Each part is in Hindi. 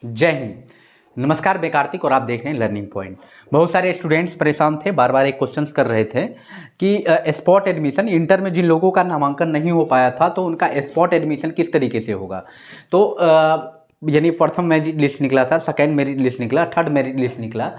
जय हिंद। नमस्कार, मैं कार्तिक और आप देख रहे हैं लर्निंग पॉइंट। बहुत सारे स्टूडेंट्स परेशान थे, बार बार एक क्वेश्चंस कर रहे थे कि स्पॉट एडमिशन इंटर में जिन लोगों का नामांकन नहीं हो पाया था तो उनका स्पॉट एडमिशन किस तरीके से होगा। तो यानी प्रथम मेरिट लिस्ट निकला था, सेकंड मेरिट लिस्ट निकला, थर्ड मेरिट लिस्ट निकला,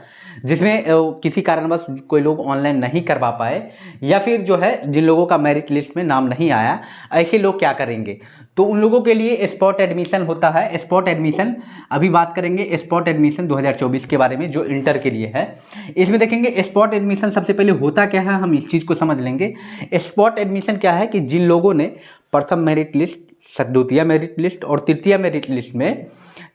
जिसमें किसी कारणवश कोई लोग ऑनलाइन नहीं करवा पाए या फिर जो है जिन लोगों का मेरिट लिस्ट में नाम नहीं आया, ऐसे लोग क्या करेंगे। तो उन लोगों के लिए स्पॉट एडमिशन होता है। स्पॉट एडमिशन अभी बात करेंगे स्पॉट एडमिशन 2024 के बारे में जो इंटर के लिए है। इसमें देखेंगे स्पॉट एडमिशन सबसे पहले होता क्या है, हम इस चीज़ को समझ लेंगे। स्पॉट एडमिशन क्या है कि जिन लोगों ने प्रथम मेरिट लिस्ट, द्वितीय मेरिट लिस्ट और तृतीय मेरिट लिस्ट में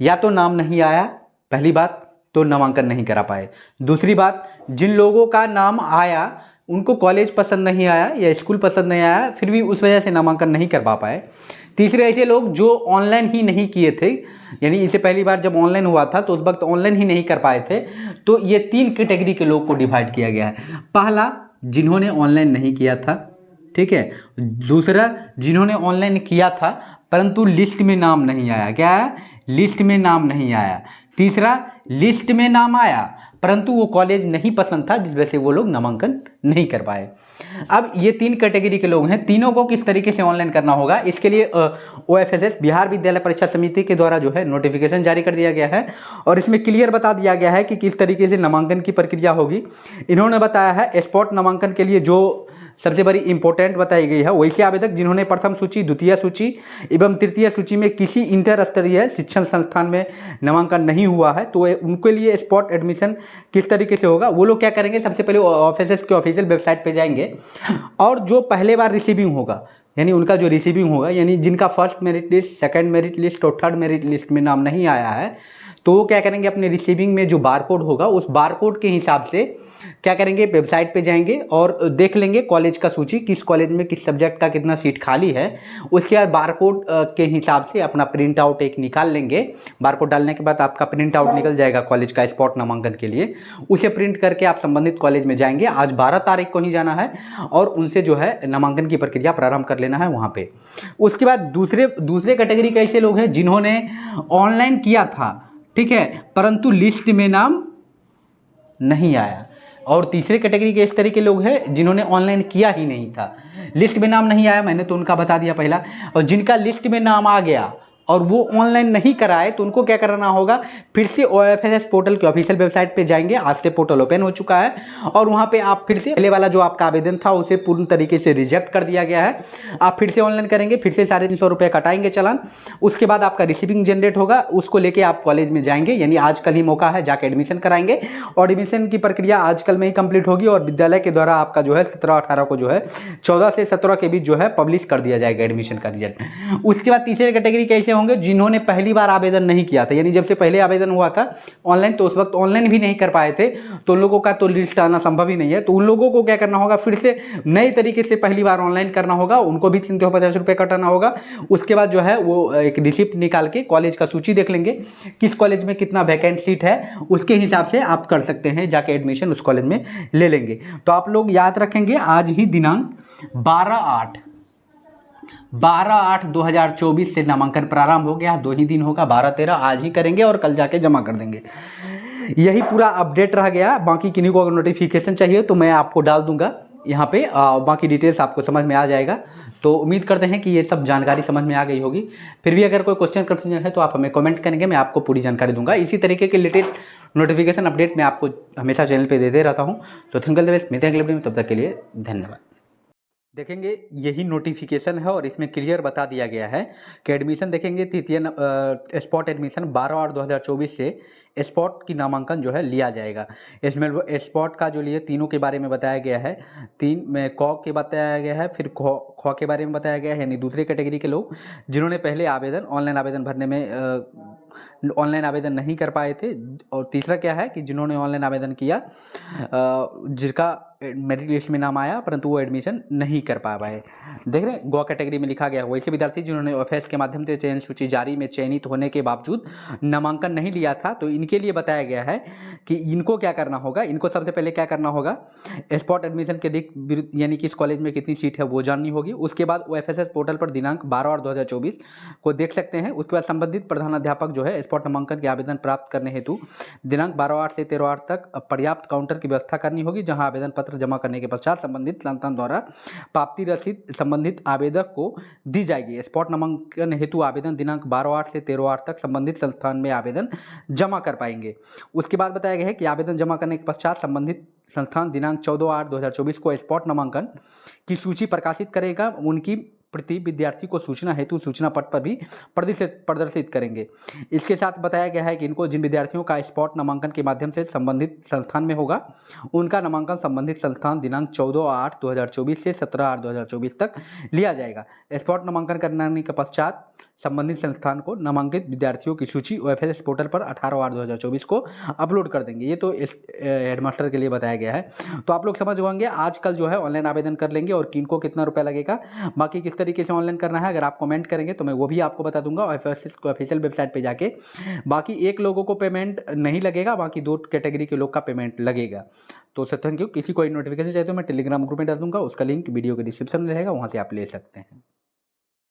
या तो नाम नहीं आया, पहली बात तो नामांकन नहीं करा पाए। दूसरी बात, जिन लोगों का नाम आया उनको कॉलेज पसंद नहीं आया या स्कूल पसंद नहीं आया, फिर भी उस वजह से नामांकन नहीं करवा पाए। तीसरे ऐसे लोग जो ऑनलाइन ही नहीं किए थे, यानी इससे पहली बार जब ऑनलाइन हुआ था तो उस वक्त ऑनलाइन ही नहीं कर पाए थे। तो ये तीन कैटेगरी के लोग को डिवाइड किया गया है। पहला, जिन्होंने ऑनलाइन नहीं किया था, ठीक है। दूसरा, जिन्होंने ऑनलाइन किया था परंतु लिस्ट में नाम नहीं आया, क्या है, लिस्ट में नाम नहीं आया। तीसरा, लिस्ट में नाम आया परंतु वो कॉलेज नहीं पसंद था जिस वजह से वो लोग नामांकन नहीं कर पाए। अब ये तीन कैटेगरी के लोग हैं, तीनों को किस तरीके से ऑनलाइन करना होगा, इसके लिए OFSS बिहार विद्यालय परीक्षा समिति के द्वारा जो है नोटिफिकेशन जारी कर दिया गया है और इसमें क्लियर बता दिया गया है कि किस तरीके से नामांकन की प्रक्रिया होगी। इन्होंने बताया है स्पॉट नामांकन के लिए जो सबसे बड़ी इंपॉर्टेंट बताई गई है, वैसे आवेदक जिन्होंने प्रथम सूची, द्वितीय सूची एवं तृतीय सूची में किसी इंटर स्तरीय शिक्षण संस्थान में नामांकन नहीं हुआ है, तो उनके लिए स्पॉट एडमिशन किस तरीके से होगा। वो लोग क्या करेंगे, सबसे पहले OFSS के ऑफिशियल वेबसाइट पे जाएंगे और जो पहले बार रिसीविंग होगा, यानी उनका जो रिसीविंग होगा, यानी जिनका first merit list, second merit list और थर्ड मेरिट लिस्ट में नाम नहीं आया है, तो वो क्या करेंगे, अपने रिसीविंग में जो बारकोड होगा उस बारकोड के हिसाब से क्या करेंगे, वेबसाइट पे जाएंगे और देख लेंगे कॉलेज का सूची, किस कॉलेज में किस सब्जेक्ट का कितना सीट खाली है। उसके बाद बारकोड के हिसाब से अपना प्रिंट आउट एक निकाल लेंगे। बारकोड डालने के बाद आपका प्रिंट आउट निकल जाएगा कॉलेज का स्पॉट नामांकन के लिए। उसे प्रिंट करके आप संबंधित कॉलेज में जाएंगे, आज 12 तारीख को ही जाना है और उनसे जो है नामांकन की प्रक्रिया प्रारंभ कर लेना है वहाँ पे। उसके बाद दूसरे कैटेगरी के ऐसे लोग हैं जिन्होंने ऑनलाइन किया था, ठीक है, परंतु लिस्ट में नाम नहीं आया। और तीसरे कैटेगरी के इस तरह के लोग हैं जिन्होंने ऑनलाइन किया ही नहीं था, लिस्ट में नाम नहीं आया, मैंने तो उनका बता दिया पहला। और जिनका लिस्ट में नाम आ गया और वो ऑनलाइन नहीं कराए तो उनको क्या करना होगा, फिर से OFSS पोर्टल के ऑफिशियल वेबसाइट पे जाएंगे। आज से पोर्टल ओपन हो चुका है और वहाँ पे आप फिर से पहले वाला जो आपका आवेदन था उसे पूर्ण तरीके से रिजेक्ट कर दिया गया है। आप फिर से ऑनलाइन करेंगे, फिर से 350 रुपये कटाएंगे चालान। उसके बाद आपका रिसीविंग जनरेट होगा, उसको लेके आप कॉलेज में जाएंगे, यानी आजकल ही मौका है, जाके एडमिशन कराएंगे और एडमिशन की प्रक्रिया आजकल में ही कंप्लीट होगी और विद्यालय के द्वारा आपका जो है 17-18 को जो है 14 से 17 के बीच जो है पब्लिश कर दिया जाएगा एडमिशन का रिजल्ट। उसके बाद तीसरे कैटेगरी कैसे होंगे, जिन्होंने पहली बार आवेदन नहीं किया था, यानी जब से पहले आवेदन हुआ था ऑनलाइन तो उस वक्त ऑनलाइन भी नहीं कर पाए थे, तो उन लोगों का तो लिस्ट आना संभव ही नहीं है। तो उन लोगों को क्या करना होगा, फिर से नए तरीके से पहली बार ऑनलाइन करना होगा, उनको भी 350 रुपये कटाना होगा। उसके बाद जो है वो एक रिसिप्ट निकाल के कॉलेज का सूची देख लेंगे, किस कॉलेज में कितना वैकेंट सीट है, उसके हिसाब से आप कर सकते हैं, जाके एडमिशन उस कॉलेज में ले लेंगे। तो आप लोग याद रखेंगे, आज ही दिनांक 12/8/2024 से नामांकन प्रारंभ हो गया। 2 ही दिन होगा, 12-13 आज ही करेंगे और कल जाके जमा कर देंगे। यही पूरा अपडेट रह गया। बाकी किन्हीं को अगर नोटिफिकेशन चाहिए तो मैं आपको डाल दूंगा यहाँ पे, बाकी डिटेल्स आपको समझ में आ जाएगा। तो उम्मीद करते हैं कि ये सब जानकारी समझ में आ गई होगी। फिर भी अगर कोई क्वेश्चन कंफ्यूजन है तो आप हमें कमेंट करेंगे, मैं आपको पूरी जानकारी दूंगा। इसी तरीके के लेटेस्ट नोटिफिकेशन अपडेट मैं आपको हमेशा चैनल पे देते रहता हूँ। तो थैंक यू, मिलते हैं अगले वीडियो में, तब तक के लिए धन्यवाद। देखेंगे यही नोटिफिकेशन है और इसमें क्लियर बता दिया गया है कि एडमिशन देखेंगे तृतीय स्पॉट एडमिशन 12/8/2024 से स्पॉट की नामांकन जो है लिया जाएगा। इसमें स्पॉट का जो लिए तीनों के बारे में बताया गया है, 3 में क के बताया गया है, फिर ख के बारे में बताया गया है, यानी दूसरे कैटेगरी के लोग जिन्होंने पहले ऑनलाइन आवेदन भरने में ऑनलाइन आवेदन नहीं कर पाए थे। और तीसरा क्या है कि जिन्होंने ऑनलाइन आवेदन किया, जिसका मेरिट लिस्ट में नाम आया परंतु वो एडमिशन नहीं कर पा पाए। देख रहे हैं गौ कैटेगरी में लिखा गया वैसे विद्यार्थी जिन्होंने OFS के माध्यम से चयन सूची जारी में चयनित होने के बावजूद नामांकन नहीं लिया था, तो इनके लिए बताया गया है कि इनको क्या करना होगा। इनको सबसे पहले क्या करना होगा, स्पॉट एडमिशन के लिए यानी कि इस कॉलेज में कितनी सीट है वो जाननी होगी। उसके बाद OFSS पोर्टल पर दिनांक 12/8/2024 को देख सकते हैं। उसके बाद संबंधित प्रधानाध्यापक जो है स्पॉट नामांकन के आवेदन प्राप्त करने हेतु दिनांक 12/8 से 13/8 तक पर्याप्त काउंटर की व्यवस्था करनी होगी, जहां आवेदन पत्र जमा करने के पश्चात संबंधित संस्थान द्वारा प्राप्ति रसीद संबंधित आवेदक को दी जाएगी। स्पॉट नामांकन हेतु आवेदन दिनांक 12/8 से 13/8 तक संबंधित संस्थान में आवेदन जमा कर पाएंगे। उसके बाद बताया गया है कि आवेदन जमा करने के पश्चात संबंधित संस्थान दिनांक 14/8/2024 को स्पॉट नामांकन की सूची प्रकाशित करेगा। उनकी प्रति विद्यार्थी को सूचना हेतु सूचना पट पर भी प्रदर्शित करेंगे। इसके साथ बताया गया है कि इनको जिन विद्यार्थियों का स्पॉट नामांकन के माध्यम से संबंधित संस्थान में होगा उनका नामांकन संबंधित संस्थान दिनांक 14/8/2024 से 17/8/2024 तक लिया जाएगा। स्पॉट नामांकन करने के पश्चात संबंधित संस्थान को नामांकित विद्यार्थियों की सूची OFSS पोर्टल पर 18/8/2024 को अपलोड कर देंगे। ये तो हेडमास्टर के लिए बताया गया है। तो आप लोग समझ होंगे आजकल जो है ऑनलाइन आवेदन कर लेंगे और किनको कितना रुपया लगेगा, बाकी किस तरीके से ऑनलाइन करना है अगर आप कमेंट करेंगे तो मैं वो भी आपको बता दूंगा OFSS को ऑफिशियल वेबसाइट पे जाके। बाकी एक लोगों को पेमेंट नहीं लगेगा, बाकी 2 कैटेगरी के लोग का पेमेंट लगेगा। तो सर थैंक यू। किसी कोई नोटिफिकेशन चाहिए तो मैं टेलीग्राम ग्रुप में डाल दूंगा, उसका लिंक वीडियो के डिस्क्रिप्शन में रहेगा, वहाँ से आप ले सकते हैं।